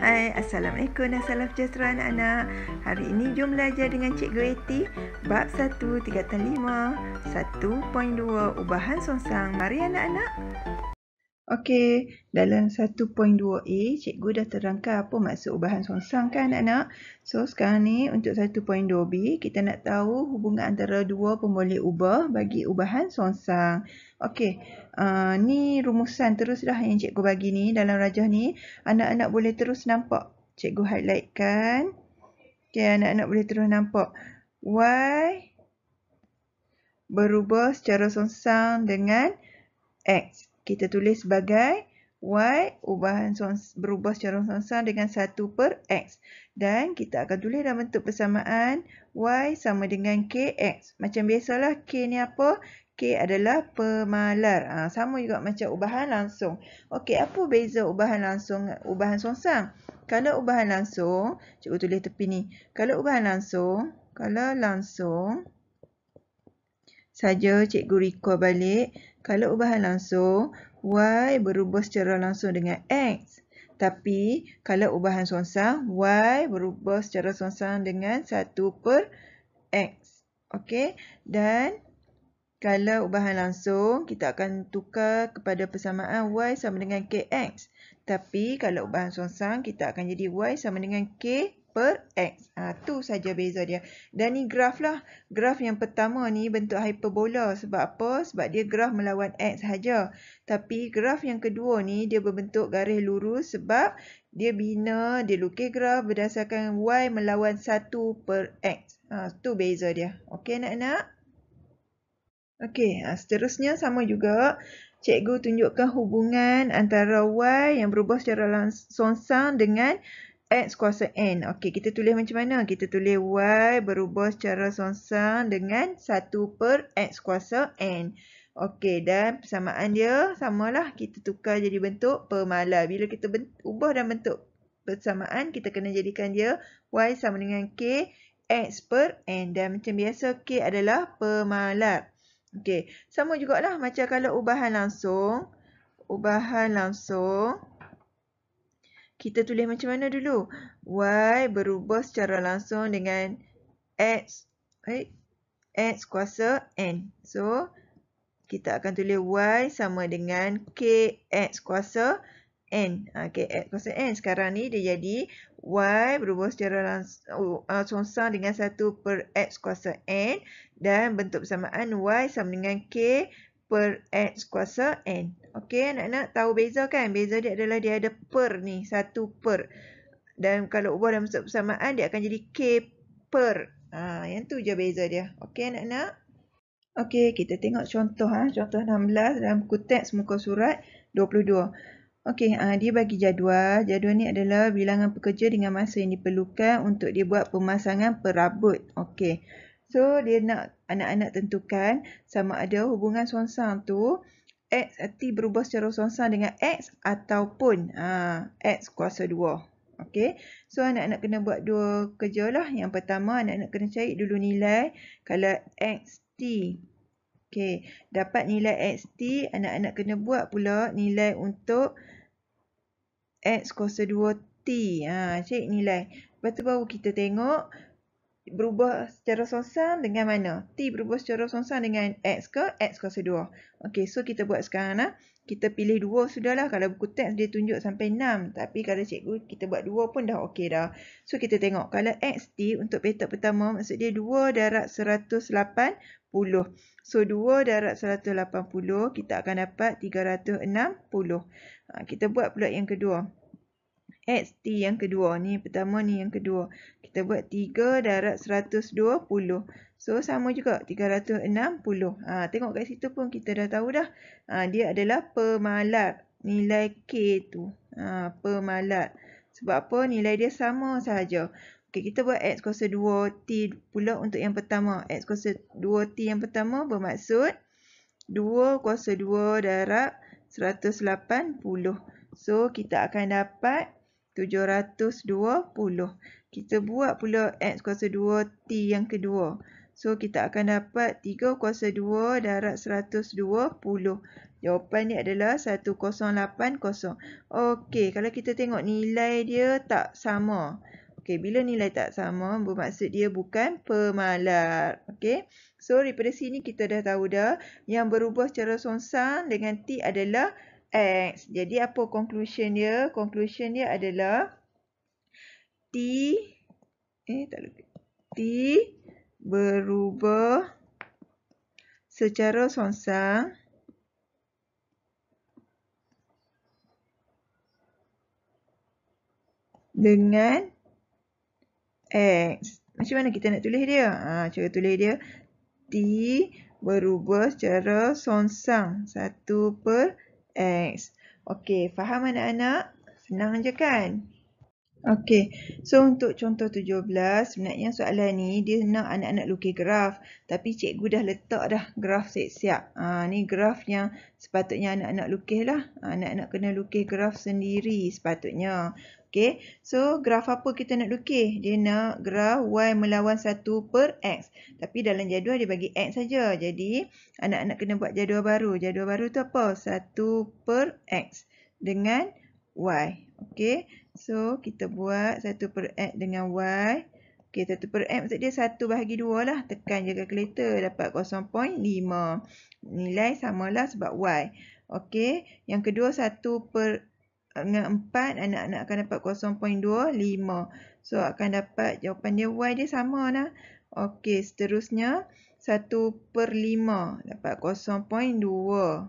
Hai, Assalamualaikum dan salam sejahtera anak-anak. Hari ini jom belajar dengan Cikgu Eti Bab 1 tingkatan 5 1.2 Ubahan songsang. Mari anak-anak. Okey, dalam 1.2a Cikgu dah terangkan apa maksud ubahan songsang kan anak-anak. So sekarang ni untuk 1.2b kita nak tahu hubungan antara dua pemboleh ubah bagi ubahan songsang. Okey, ni rumusan terus dah yang cikgu bagi ni dalam rajah ni. Anak-anak boleh terus nampak. Cikgu highlight kan. Okey, anak-anak boleh terus nampak. Y berubah secara songsang dengan X. Kita tulis sebagai Y berubah secara songsang dengan 1/X. Dan kita akan tulis dalam bentuk persamaan Y sama dengan KX. Macam biasalah K ni apa? K adalah pemalar. Sama juga macam ubahan langsung. Okey, apa beza ubahan langsung dengan ubahan songsang? Kalau ubahan langsung, cikgu tulis tepi ni. Kalau langsung saja cikgu recall balik. Kalau ubahan langsung, Y berubah secara langsung dengan X. Tapi, kalau ubahan songsang, Y berubah secara songsang dengan 1/X. Okey, dan kalau ubahan langsung, kita akan tukar kepada persamaan Y sama dengan KX. Tapi, kalau ubahan songsang, kita akan jadi Y sama dengan K/X. Tu saja beza dia. Dan ni graf lah. Graf yang pertama ni bentuk hyperbola. Sebab apa? Sebab dia graf melawan X sahaja. Tapi graf yang kedua ni dia berbentuk garis lurus sebab dia lukis graf berdasarkan Y melawan 1/X. Tu beza dia. Okey anak-anak? Okey, seterusnya sama juga. Cikgu tunjukkan hubungan antara Y yang berubah secara songsang dengan X kuasa N. Okey, kita tulis macam mana? Kita tulis Y berubah secara songsang dengan 1/X kuasa N. Okey, dan persamaan dia samalah. Kita tukar jadi bentuk pemalar. Bila kita ubah dalam bentuk persamaan, kita kena jadikan dia Y sama dengan K X/N. Dan macam biasa, K adalah pemalar. Okey, sama jugalah macam kalau ubahan langsung. Kita tulis macam mana dulu? Y berubah secara langsung dengan X kuasa N. So, kita akan tulis Y sama dengan KX kuasa N. KX kuasa N. Sekarang ni dia jadi Y berubah secara songsang dengan 1/X kuasa N. Dan bentuk persamaan Y sama dengan K/X kuasa N. Okey, anak-anak tahu beza kan? Beza dia adalah dia ada per ni, 1/. Dan kalau ubah dalam bentuk persamaan, dia akan jadi K/. Yang tu je beza dia. Okey anak-anak? Okey, kita tengok contoh. Contoh 16 dalam buku teks muka surat 22. Okey, dia bagi jadual. Jadual ni adalah bilangan pekerja dengan masa yang diperlukan untuk dia buat pemasangan perabot. Okey. So, dia nak anak-anak tentukan sama ada hubungan songsang tu T berubah secara songsang dengan X ataupun X kuasa 2. Okey. So, anak-anak kena buat dua kerja lah. Yang pertama, anak-anak kena cari dulu nilai kalau XT. Okey. Dapat nilai XT, anak-anak kena buat pula nilai untuk X kuasa 2T. Cari nilai. Lepas tu baru kita tengok berubah secara songsang dengan mana? T berubah secara songsang dengan X ke X kuasa 2. Okey, so kita buat sekarang lah. Kita pilih 2 sudahlah. Kalau buku teks dia tunjuk sampai 6. Tapi kalau cikgu kita buat 2 pun dah okey dah. So kita tengok. Kalau XT untuk petak pertama maksud dia 2 darab 180. So 2 darab 180 kita akan dapat 360. Kita buat pula yang kedua. XT yang kedua. Ni pertama ni yang kedua. Kita buat 3 darab 120. So sama juga 360. Tengok kat situ pun kita dah tahu dah. Dia adalah pemalar. Nilai K tu. Pemalar. Sebab apa? Nilai dia sama sahaja. Okey, kita buat X kuasa 2T pula untuk yang pertama. X kuasa 2T yang pertama bermaksud 2 kuasa 2 darab 180. So, kita akan dapat 720. Kita buat pula X kuasa 2T yang kedua. So, kita akan dapat 3 kuasa 2 darab 120. Jawapan dia adalah 1080. Okey, kalau kita tengok nilai dia tak sama. Okey, bila nilai tak sama, bermaksud dia bukan pemalar. Okey, so daripada sini kita dah tahu dah yang berubah secara songsang dengan T adalah X. Jadi apa conclusion dia? Conclusion dia adalah T berubah secara songsang dengan X. Macam mana kita nak tulis dia? Cara tulis dia T berubah secara songsang 1/X. Okey, faham anak-anak? Senang je kan? Okey, so untuk contoh 17, sebenarnya soalan ni dia nak anak-anak lukis graf. Tapi cikgu dah letak dah graf siap-siap. Ni graf yang sepatutnya anak-anak lukis lah. Anak-anak kena lukis graf sendiri sepatutnya. Okey, so graf apa kita nak lukis? Dia nak graf Y melawan 1/X. Tapi dalam jadual dia bagi X saja. Jadi, anak-anak kena buat jadual baru. Jadual baru tu apa? 1/X dengan Y. Okey, so kita buat 1/X dengan Y. Okey, 1/X maksud dia 1 bahagi 2 lah. Tekan je kalkulator dapat 0.5. Nilai samalah sebab Y. Okey, yang kedua 1/4 anak-anak akan dapat 0.25. So akan dapat jawapan dia Y dia sama lah. Okey, seterusnya 1/5 dapat 0.2.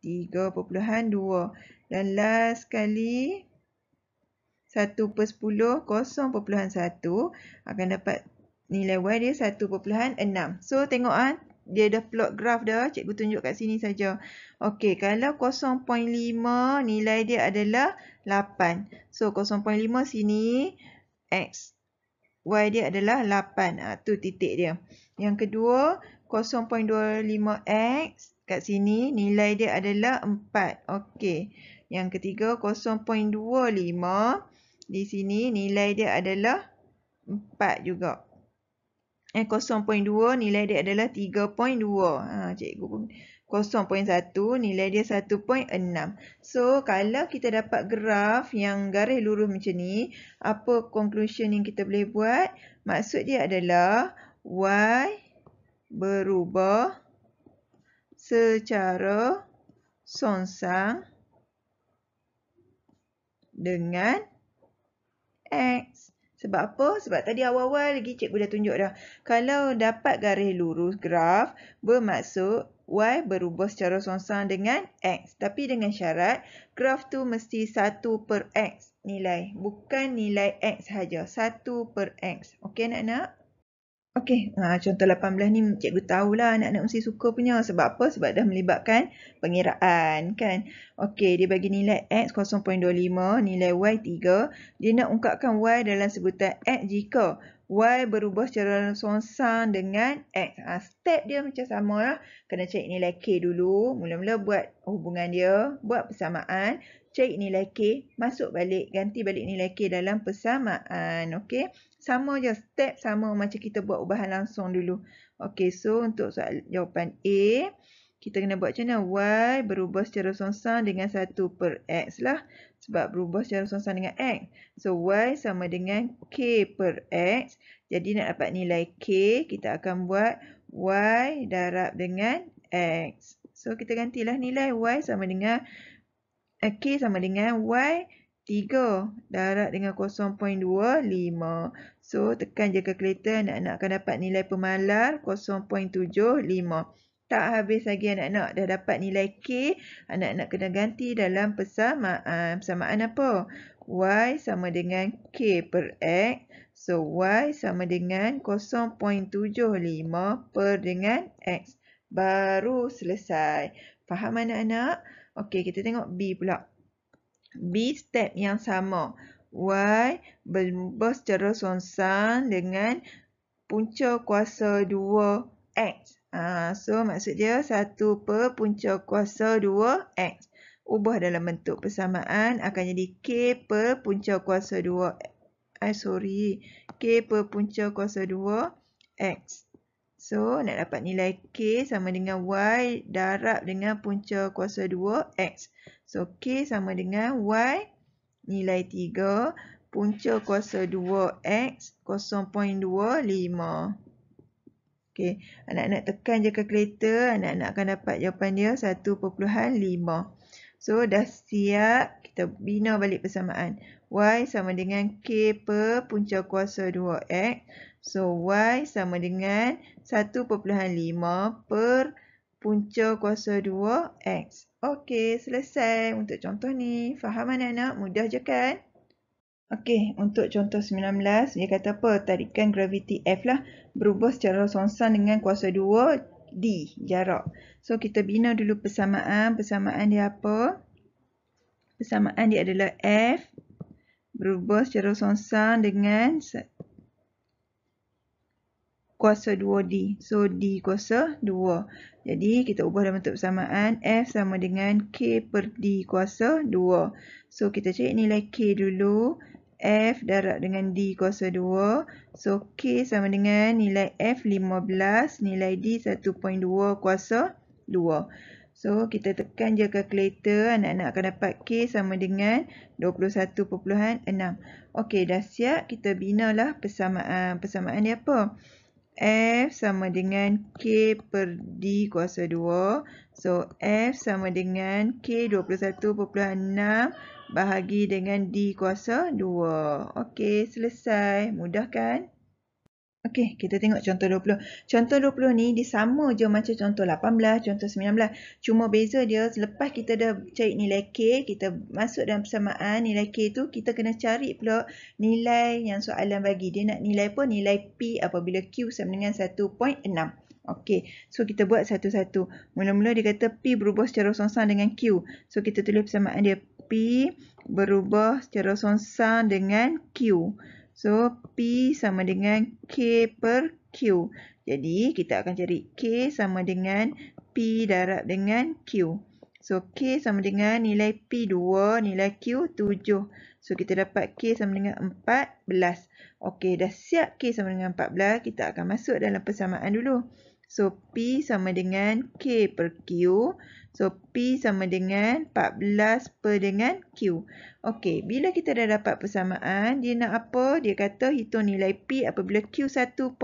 3.2. Dan last sekali 1/10 0.1 akan dapat nilai Y dia 1.6. So tengok dia dah plot graf dah. Cikgu tunjuk kat sini saja. Okey, kalau 0.5 nilai dia adalah 8. So 0.5 sini X. Y dia adalah 8. Tu titik dia. Yang kedua 0.25X kat sini nilai dia adalah 4. Okey. Yang ketiga 0.25 di sini nilai dia adalah 4 juga. 0.2 nilai dia adalah 3.2. Cikgu pun 0.1 nilai dia 1.6. So kalau kita dapat graf yang garis lurus macam ni, apa conclusion yang kita boleh buat? Maksud dia adalah Y berubah secara songsang dengan X. Sebab apa? Sebab tadi awal-awal lagi cikgu dah tunjuk dah. Kalau dapat garis lurus graf, bermaksud Y berubah secara songsang dengan X. Tapi dengan syarat, graf tu mesti 1/X nilai. Bukan nilai X sahaja. 1/X. Okey anak-anak? Okey, contoh 18 ni cikgu tahulah anak-anak mesti suka punya. Sebab apa? Sebab dah melibatkan pengiraan kan. Okey, dia bagi nilai X 0.25, nilai Y 3. Dia nak ungkapkan Y dalam sebutan X jika Y berubah secara songsang dengan X. Step dia macam sama lah. Kena cari nilai K dulu. Mula-mula buat hubungan dia. Buat persamaan. Cari nilai K. Masuk balik. Ganti balik nilai K dalam persamaan. Okey. Sama je. Step sama macam kita buat ubahan langsung dulu. Okey. So, untuk soal jawapan A. Kita kena buat macam mana? Y berubah secara songsang dengan 1/X lah. Sebab berubah secara songsang dengan X. So, Y sama dengan K/X. Jadi, nak dapat nilai K, kita akan buat Y darab dengan X. So, kita gantilah nilai Y sama dengan K sama dengan Y 3 darab dengan 0.25. So, tekan je kalkulator, anak-anak akan dapat nilai pemalar 0.75. Tak habis lagi anak-anak dah dapat nilai K, anak-anak kena ganti dalam persamaan. Persamaan apa? Y sama dengan K/X. So, Y sama dengan 0.75 per dengan X. Baru selesai. Faham anak-anak? Okey, kita tengok B pula. B step yang sama. Y berubah secara songsang dengan punca kuasa 2X. So, maksud dia 1 per punca kuasa 2X. Ubah dalam bentuk persamaan akan jadi K per punca kuasa 2. K per punca kuasa 2X. So, nak dapat nilai K sama dengan Y darab dengan punca kuasa 2X. So, K sama dengan Y nilai 3 punca kuasa 2X 0.25. Okey, anak-anak tekan je kalkulator, anak-anak akan dapat jawapan dia 1.5. So, dah siap. Kita bina balik persamaan. Y sama dengan K per punca kuasa 2X. So, Y sama dengan 1.5 per punca kuasa 2X. Okey, selesai untuk contoh ni. Faham anak-anak? Mudah je kan? Okey, untuk contoh 19, dia kata apa? Tarikan graviti F lah berubah secara songsan dengan kuasa 2 D jarak. So, kita bina dulu persamaan. Persamaan dia apa? Persamaan dia adalah F berubah secara songsan dengan kuasa 2D. So, D kuasa 2. Jadi, kita ubah dalam bentuk persamaan. F sama dengan K per D kuasa 2. So, kita cari nilai K dulu. F darab dengan D kuasa 2. So, K sama dengan nilai F 15, nilai D 1.2 kuasa 2. So, kita tekan je kalkulator. Anak-anak akan dapat K sama dengan 21.6. Okey, dah siap. Kita binalah persamaan. Persamaan dia apa? F sama dengan K per D kuasa 2. So, F sama dengan K 21.6 bahagi dengan D kuasa 2. Okey, selesai. Mudah kan? Okey, kita tengok contoh 20. Contoh 20 ni dia sama je macam contoh 18, contoh 19. Cuma beza dia selepas kita dah cari nilai K, kita masuk dalam persamaan nilai K tu, kita kena cari pula nilai yang soalan bagi. Dia nak nilai apa? Nilai P apabila Q sama dengan 1.6. Okey, so kita buat satu-satu. Mula-mula dia kata P berubah secara songsan dengan Q. So kita tulis persamaan dia P berubah secara songsan dengan Q. So, P sama dengan K per Q. Jadi, kita akan cari K sama dengan P darab dengan Q. So, K sama dengan nilai P 2, nilai Q 7. So, kita dapat K sama dengan 14. Okey, dah siap K sama dengan 14. Kita akan masuk dalam persamaan dulu. So, P sama dengan K per Q. So, P sama dengan 14 per dengan Q. Okey, bila kita dah dapat persamaan, dia nak apa? Dia kata hitung nilai P apabila Q 1.6.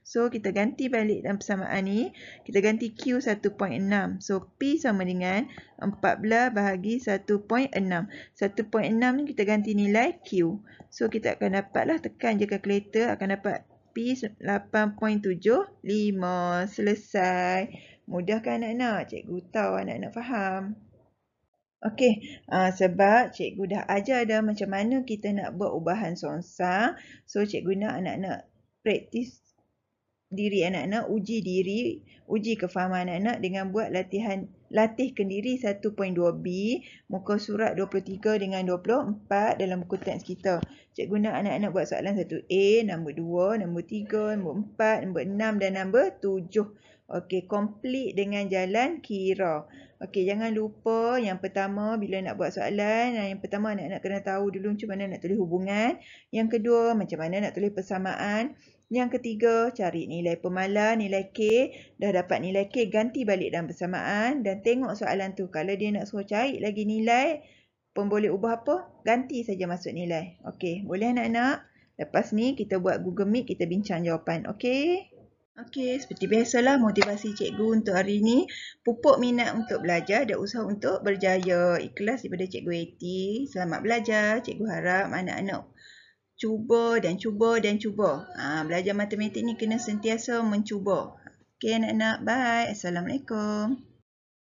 So, kita ganti balik dalam persamaan ni. Kita ganti Q 1.6. So, P sama dengan 14 bahagi 1.6. 1.6 ni kita ganti nilai Q. So, kita akan dapatlah, tekan je kalkulator, akan dapat P 8.75. Selesai. Mudah kan anak-anak? Cikgu tahu anak-anak faham. Okey, sebab cikgu dah ajar dah macam mana kita nak buat ubahan songsang. So, cikgu nak anak-anak praktis diri anak-anak, uji diri, uji kefahaman anak-anak dengan buat latihkan diri 1.2b, muka surat 23 dengan 24 dalam buku teks kita. Cikgu nak anak-anak buat soalan 1A, nombor 2, nombor 3, nombor 4, nombor 6 dan nombor 7. Okey, complete dengan jalan kira. Okey, jangan lupa yang pertama bila nak buat soalan, yang pertama anak-anak kena tahu dulu macam mana nak tulis hubungan. Yang kedua, macam mana nak tulis persamaan. Yang ketiga, cari nilai pemalan, nilai K. Dah dapat nilai K, ganti balik dalam persamaan dan tengok soalan tu. Kalau dia nak suruh cari lagi nilai, pun boleh ubah apa? Ganti saja masuk nilai. Okey, boleh anak-anak? Lepas ni kita buat Google Meet, kita bincang jawapan. Okey? Okey, seperti biasalah motivasi cikgu untuk hari ini. Pupuk minat untuk belajar dan usaha untuk berjaya. Ikhlas daripada Cikgu Eti. Selamat belajar. Cikgu harap anak-anak cuba dan cuba dan cuba. Belajar matematik ni kena sentiasa mencuba. Okey anak-anak, bye. Assalamualaikum.